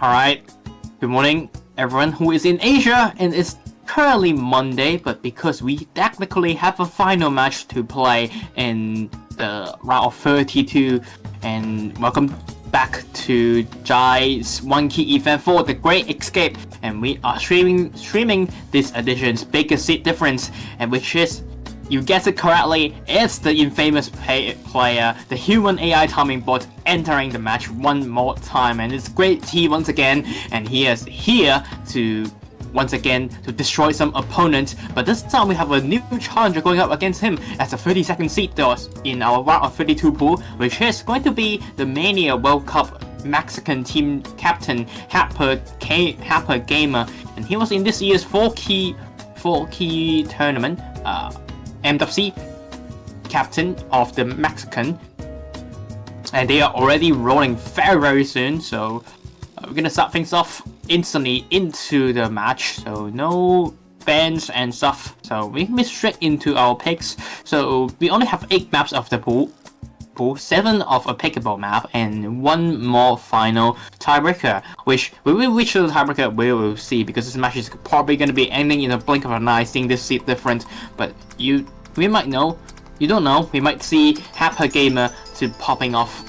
Alright, good morning everyone who is in Asia, and it's currently Monday, but because we technically have a final match to play in the round of 32, and welcome back to Jai's One Key event for the Great Escape, and we are streaming this edition's biggest seed difference, and which is, you guessed it correctly, it's the infamous player, the human AI timing bot, entering the match one more time, and it's Great T once again, and he is here to once again to destroy some opponents, but this time we have a new challenger going up against him as a 32nd seed in our round of 32 pool, which is going to be the Mania World Cup Mexican team captain happergamer, and he was in this year's 4-key tournament, MWC captain of the Mexican, and they are already rolling very soon, so we're gonna start things off instantly into the match, so no bans and stuff, so we can be straight into our picks. So we only have 8 maps of the pool, 7 of a pickable map, and 1 more final tiebreaker, which the tiebreaker we will see, because this match is probably going to be ending in a blink of an eye, seeing this seed difference. But we might know, you don't know, we might see happergamer to pop off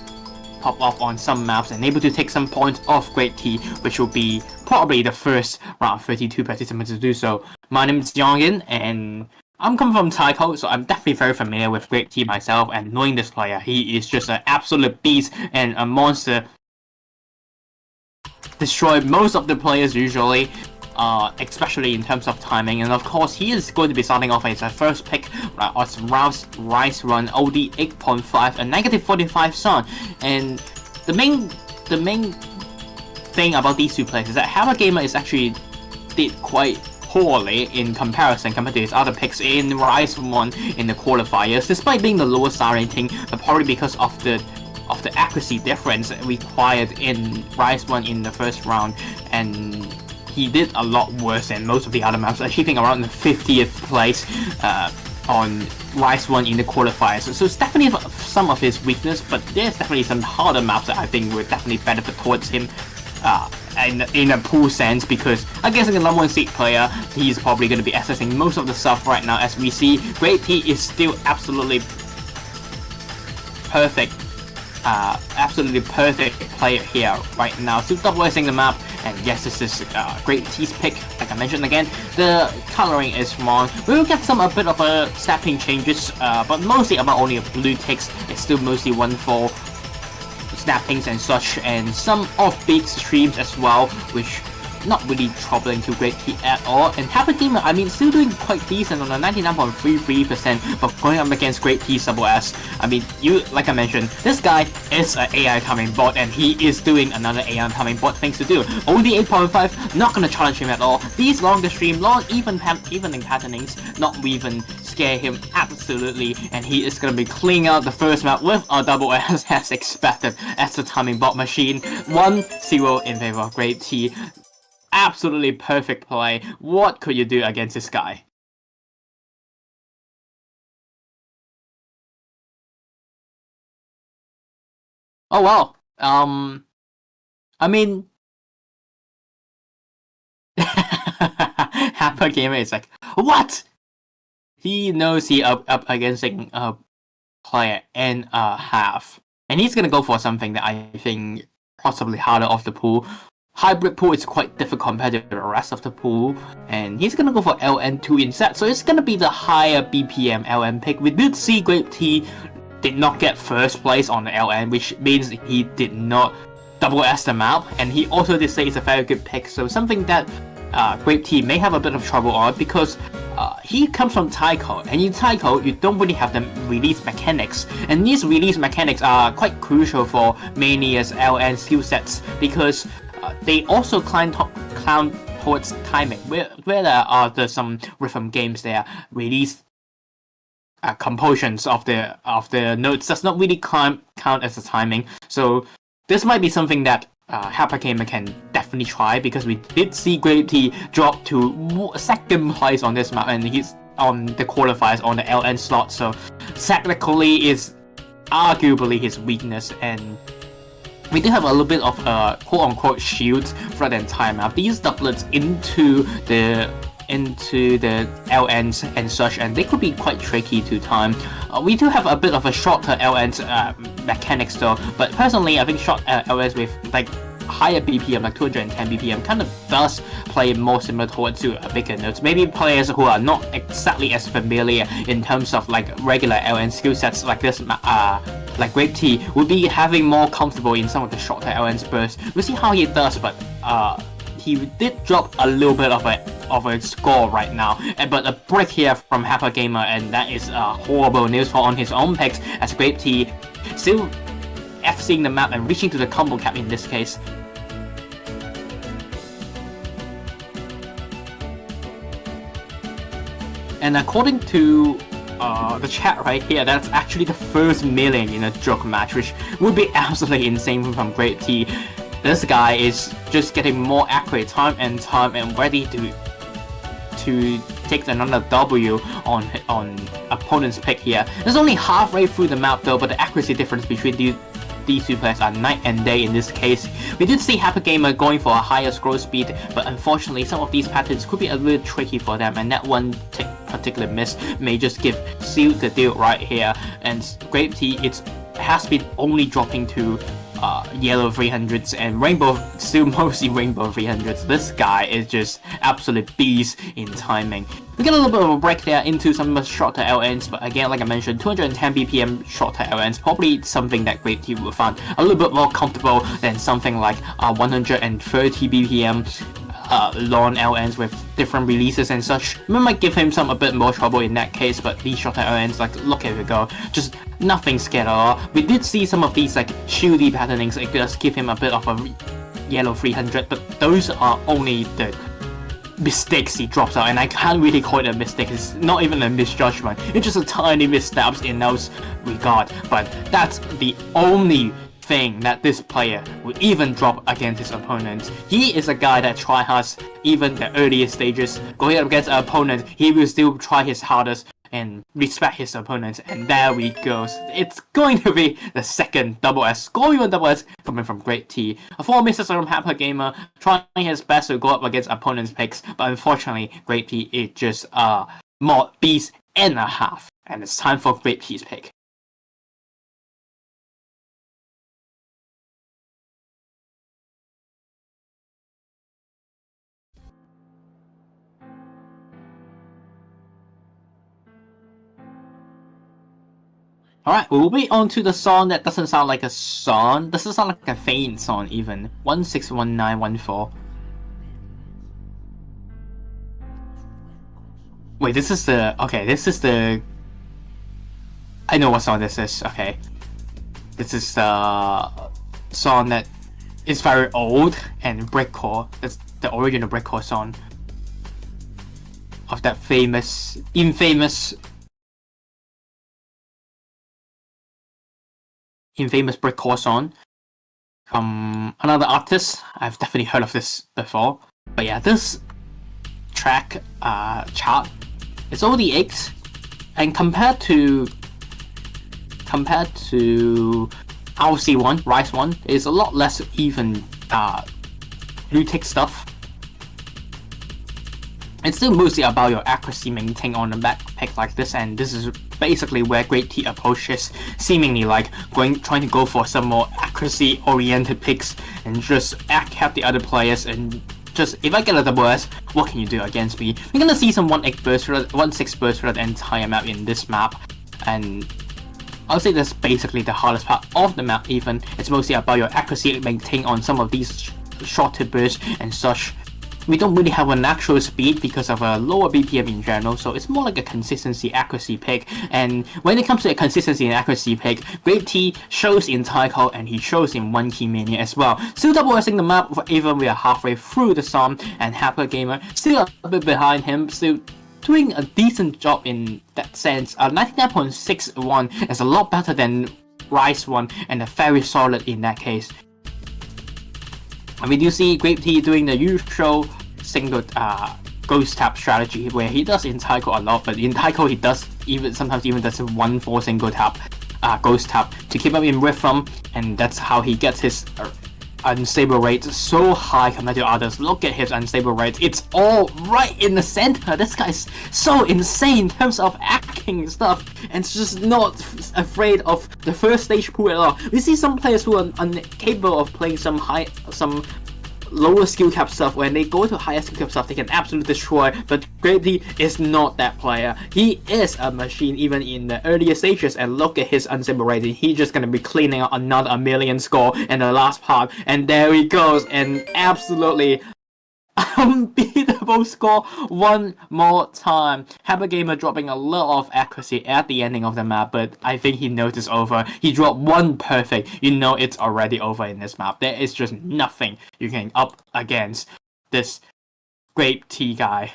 on some maps and able to take some points off Great T, which will be probably the first round 32 participants to do so. My name is YonGin, and I'm coming from Taiko, so I'm definitely very familiar with Great T myself, and knowing this player, he is just an absolute beast and a monster. Destroy most of the players usually, especially in terms of timing, and of course he is going to be starting off as a first pick as Rouse Rice Run OD 8.5, a -45 Sun. And the main thing about these two players is that happergamer is actually did quite poorly in comparison compared to his other picks in Rise 1 in the qualifiers, despite being the lowest star rating, but probably because of the accuracy difference required in Rise 1 in the first round, and he did a lot worse than most of the other maps, achieving around the 50th place on Rise 1 in the qualifiers. So it's definitely some of his weakness, but there's definitely some harder maps that I think would definitely benefit towards him in a pool sense, because against a number 1 seed player, he's probably going to be accessing most of the stuff right now. As we see, Great T is still absolutely perfect player here right now, still double-S-ing the map. And yes, this is Great T's pick. Like I mentioned again, the coloring is wrong. We will get a bit of a snapping changes, but mostly about only a blue text. It's still mostly 1-4 snappings and such, and some offbeat streams as well, which not really troubling to Great T at all. And happergamer, I mean, still doing quite decent on a 99.33%, but going up against Great T's double S, I mean, like I mentioned, this guy is an AI timing bot, and he is doing another AI timing bot things to do. Only 8.5, not gonna challenge him at all. These longer stream, evening patternings, not even scare him absolutely, and he is gonna be cleaning out the first map with a double S as expected as the timing bot machine. 1-0 in favor of Great T. Absolutely perfect play. What could you do against this guy? Oh well. I mean, happergamer is like, what? He knows he up against a player and a half, and he's gonna go for something that I think possibly harder off the pool. Hybrid pool is quite difficult compared to the rest of the pool, and he's gonna go for LN2 instead, so it's gonna be the higher BPM LN pick. We did see Great T did not get first place on the LN, which means he did not double S the map, and he also did say it's a very good pick, so something that Great T may have a bit of trouble on, because he comes from Taiko, and in Taiko you don't really have the release mechanics, and these release mechanics are quite crucial for Mania's LN skill sets, because they also climb towards timing, where there are some rhythm games there release compositions of the notes does not really count as a timing. So this might be something that happergamer can definitely try, because we did see Great T drop to 2nd place on this map, and he's on the qualifiers on the LN slot, so technically is arguably his weakness, and we do have a little bit of quote-unquote shields throughout the entire map. These doublets into the LNs and such, and they could be quite tricky to time. We do have a bit of a shorter LNs mechanics though, but personally I think short LNs with like higher BPM, like 210 BPM, kind of does play more similar towards to bigger nodes. Maybe players who are not exactly as familiar in terms of like regular LN skill sets like this, like Grape Tea, would be having more comfortable in some of the shorter LNs bursts. We'll see how he does, but he did drop a little bit of a score right now, but a break here from happergamer, and that is horrible news for on his own picks, as Grape Tea still FCing the map and reaching to the combo cap in this case. And according to the chat right here, that's actually the first million in a joke match, which would be absolutely insane from Grape Tea. This guy is just getting more accurate time and ready to take another W on opponent's pick here. It's only halfway through the map though, but the accuracy difference between these two players are night and day in this case. We did see happergamer going for a higher scroll speed, but unfortunately some of these patterns could be a little tricky for them, and that one particular miss may just give Seal the deal right here. And Grape Tea, it has been only dropping to yellow 300s and rainbow, still mostly rainbow 300s. This guy is just absolute beast in timing. We get a little bit of a break there into some shorter LNs, but again, like I mentioned, 210 BPM shorter LNs, probably something that Grape Tea will find a little bit more comfortable than something like 130 BPM long LNs with different releases and such. We might give him a bit more trouble in that case, but these shorter LNs, like, look at it go, just nothing scared at all. We did see some of these like shieldy patternings, it does give him a bit of a yellow 300, but those are only the mistakes he drops out, and I can't really call it a mistake. It's not even a misjudgment, it's just a tiny missteps in those regard, but that's the only thing that this player will even drop against his opponents. He is a guy that tryhards even the earliest stages. Going up against an opponent, he will still try his hardest and respect his opponents, and there we go. It's going to be the second double S, scoring on double S coming from Grape Tea. A 4 misses from happergamer, trying his best to go up against opponent's picks, but unfortunately Grape Tea is just more beast and a half, and it's time for Grape Tea's pick. Alright, we'll be on to the song that doesn't sound like a song. Doesn't sound like a faint song even. 161914. Wait, this is the... Okay, this is the... I know what song this is, okay. This is the song that is very old and breakcore. That's the original breakcore song of that infamous breakcore song from another artist. I've definitely heard of this before, but yeah, this track chart is only 8, and compared to RC1, Rise 1, is a lot less even blue tick stuff. It's still mostly about your accuracy maintained on a back pick like this, and this is basically where Grape Tea approaches, seemingly like trying to go for some more accuracy oriented picks and just cap the other players, and just, if I get a double S, what can you do against me? We're gonna see some 1-6 burst throughout the entire map in this map, and I'll say that's basically the hardest part of the map even. It's mostly about your accuracy maintained on some of these shorter bursts and such. We don't really have an actual speed because of a lower BPM in general, so it's more like a consistency accuracy pick. And when it comes to a consistency and accuracy pick, Grape Tea shows in Taiko and he shows in One Key Mania as well. Still double S'ing the map even we are halfway through the song, and happergamer still a bit behind him, still doing a decent job in that sense. 99.61 is a lot better than Rise 1 and a very solid in that case. And we do see Grape Tea doing the usual single ghost tap strategy, where he does in Taiko a lot, but in Taiko he does sometimes even does 1-4 single tap. Ghost Tap to keep him in rhythm, and that's how he gets his unstable rate so high compared to others. Look at his unstable rate, it's all right in the center. This guy's so insane in terms of acting stuff, and it's just not afraid of the first stage pool at all. We see some players who are incapable of playing some lower skill cap stuff. When they go to higher skill cap stuff, they can absolutely destroy, but Great is not that player. He is a machine even in the earlier stages, and look at his unstable rating. He's just gonna be cleaning out another 1,000,000 score in the last part, and there he goes, and absolutely unbeatable score one more time. happergamer dropping a lot of accuracy at the ending of the map, but I think he knows it's over. He dropped one perfect. You know it's already over in this map. There is just nothing you can up against this Great T guy.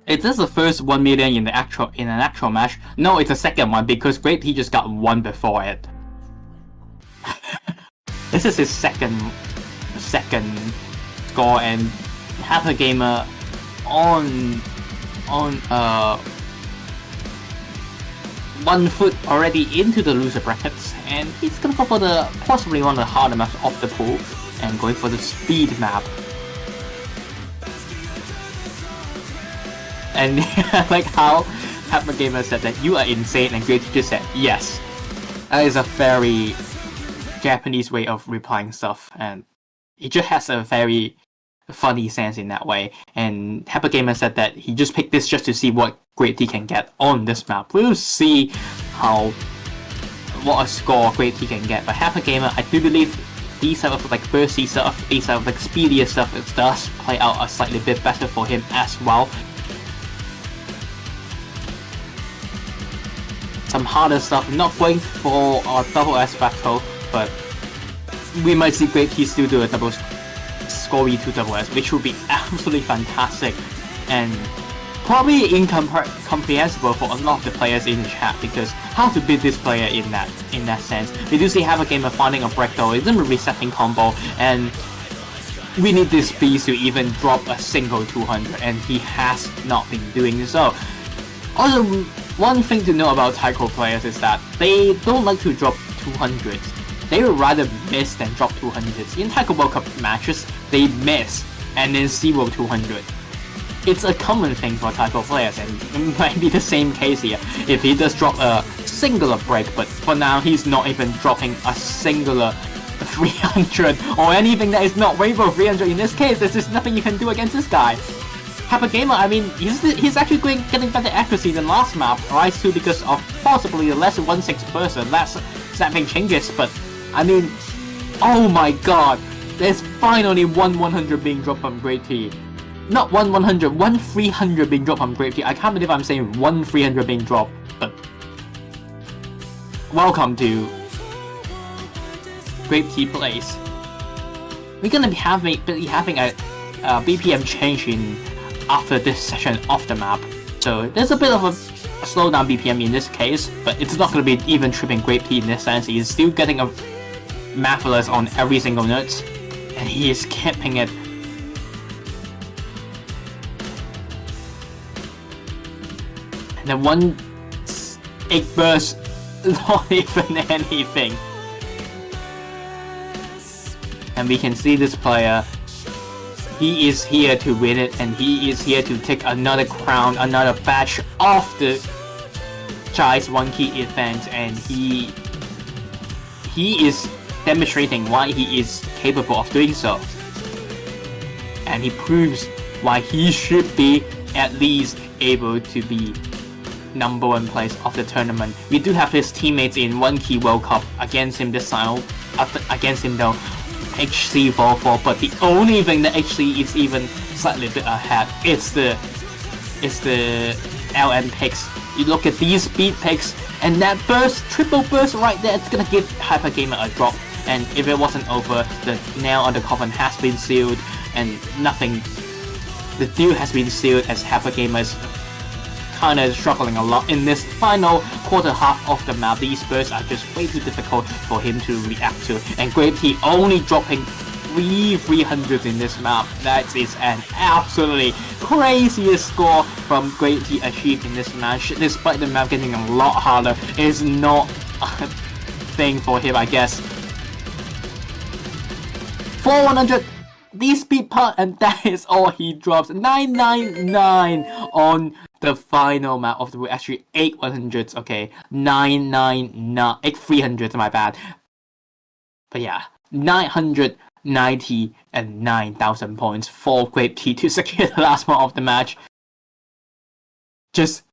Is this the first 1 million in an actual match? No, it's the second one because Great T just got one before it. This is his second score, and happergamer on 1 foot already into the loser brackets, and he's gonna go for the possibly one of the harder maps of the pool and going for the speed map. And I like how happergamer said that you are insane, and Great just said yes. That is a very Japanese way of replying stuff, and he just has a very funny sense in that way. And happergamer said that he just picked this just to see what Great T can get on this map. We'll see what a score Great T can get. But happergamer, I do believe these type of like bursty stuff, these type of like speedier stuff, it does play out a slightly bit better for him as well. Some harder stuff, not going for a double S battle, but we might see Great T still do a double score E2 double S, which would be absolutely fantastic and probably incomprehensible for a lot of the players in the chat, because how to beat this player in that sense. We do see happergamer finding a break though, isn't resetting combo, and we need this beast to even drop a single 200, and he has not been doing so. Also, one thing to know about Taiko players is that they don't like to drop 200s. They would rather miss than drop 200s. In Taiko World Cup matches, they miss and then 0 200. It's a common thing for Taiko players, and it might be the same case here if he does drop a singular break, but for now he's not even dropping a singular 300 or anything that is not Rainbow 300. In this case, there's just nothing you can do against this guy. happergamer, I mean, he's actually getting better accuracy than last map, right? Too, because of possibly the less 1/6 person, less snapping changes. But I mean, oh my god, there's finally 1/100 being dropped from Great T. Not 1/100, 1/300 being dropped from Great T. I can't believe I'm saying 1/300 being dropped. But welcome to Great T Plays. We're gonna be having a BPM change in after this session of the map, so there's a bit of a slowdown BPM in this case, but it's not going to be even tripping Great T in this sense. He's still getting a marvelous on every single note, and he is keeping it. And then one 8 burst, not even anything. And we can see this player, he is here to win it, and he is here to take another crown, another badge of the Jai's One Key event, and he is demonstrating why he is capable of doing so. And he proves why he should be at least able to be #1 place of the tournament. We do have his teammates in One Key World Cup against him this time, against him though. HC 4-4, but the only thing that HC is even slightly bit ahead, it's the LN picks You look at these speed picks, and that burst, triple burst right there, it's gonna give happergamer a drop. And if it wasn't over, the nail on the coffin has been sealed, and nothing. The deal has been sealed as happergamer's kinda struggling a lot in this final quarter half of the map. These bursts are just way too difficult for him to react to, and Great T only dropping 300s in this map. That is an absolutely craziest score from Great T achieved in this match. Despite the map getting a lot harder, it is not a thing for him, I guess. 400 the speed part, and that is all he drops. 999 on the final map of the week. Actually 8 100s, okay. 999 8 300s, my bad. But yeah, 999,000 points for Great T to secure the last one of the match. Just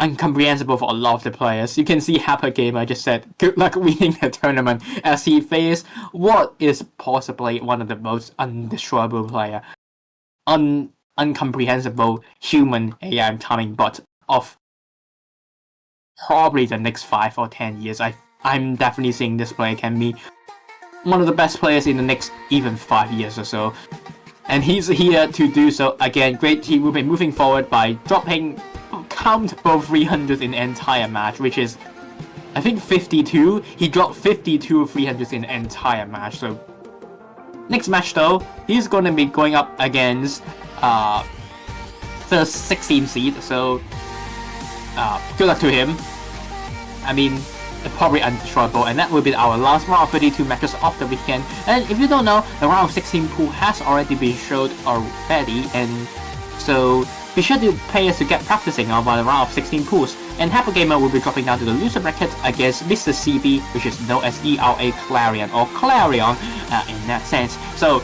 incomprehensible for a lot of the players. You can see happergamer just said good luck winning the tournament as he faced what is possibly one of the most undestroyable player, incomprehensible human AI timing bot of probably the next 5 or 10 years. I'm definitely seeing this player can be one of the best players in the next even 5 years or so. And he's here to do so again. Great T will be moving forward by dropping countable 300s in the entire match, which is, I think, 52. He dropped 52 300s in the entire match. So next match though, he's going to be going up against the 16th seed. So good luck to him. I mean, probably undestroyable, and that will be our last round of 32 matches of the weekend. And if you don't know, the round of 16 pool has already been showed already, and so be sure to players to get practicing on the round of 16 pools. And happergamer will be dropping down to the loser bracket against Mr. CB, which is known as ERA Clarion, or Clarion in that sense. So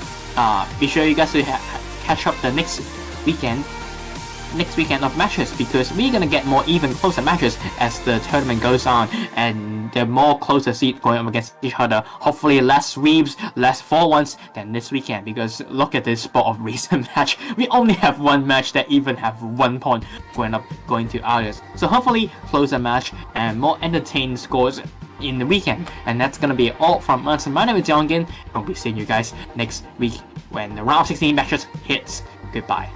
be sure you guys to catch up the next weekend of matches, because we're gonna get more even closer matches as the tournament goes on, and the more closer seed going up against each other. Hopefully less sweeps, less 4-1s than this weekend, because look at this spot of recent match. We only have one match that even have 1 point going to others. So hopefully closer match and more entertaining scores in the weekend. And that's gonna be all from us. My name is YonGin, and we'll be seeing you guys next week when the round of 16 matches hits. Goodbye.